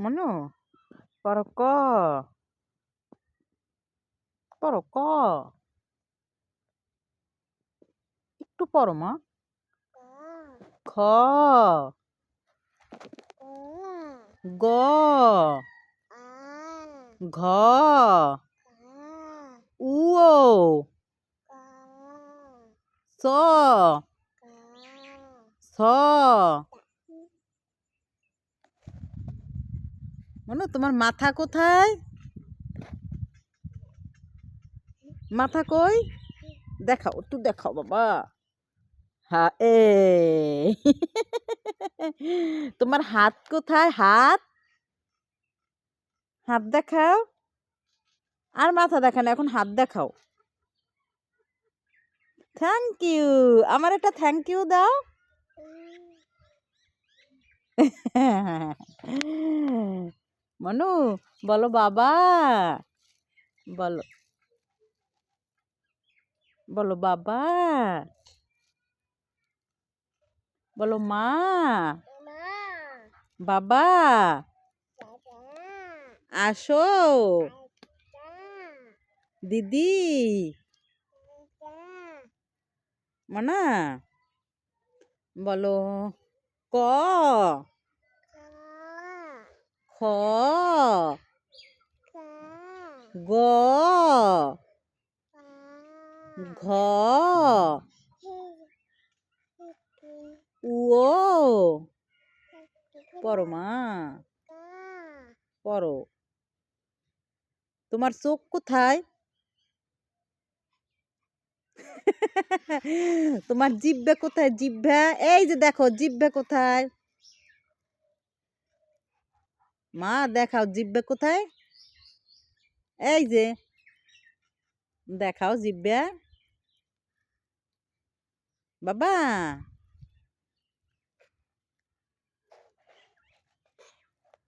মনু পড়ো ক পড়ো ক একটু পড়ো মা খ গ ঘ উ স স মনু তোমার মাথা কোথায়? মাথা কই? দেখাও একটু দেখাও বাবা। হ্যাঁ তোমার হাত কোথায়? হাত হাত দেখাও। আর মাথা দেখা না, এখন হাত দেখাও। Thank you. আমার একটা থ্যাংক ইউ দাও। মনু বলো বাবা, বলো বলো বাবা, বলো মা, বাবা আসো, দিদি মনা বলো ক খ গ ঘ ও পড়ো মা, পড়ো। তোমার চোখ কোথায়? তোমার জিহ্বা কোথায়? জিহ্বা এই যে দেখো, জিহ্বা কোথায়? মা দেখাও জিহ্বা কোথায়? এই যে দেখাও জিহ্বা বাবা।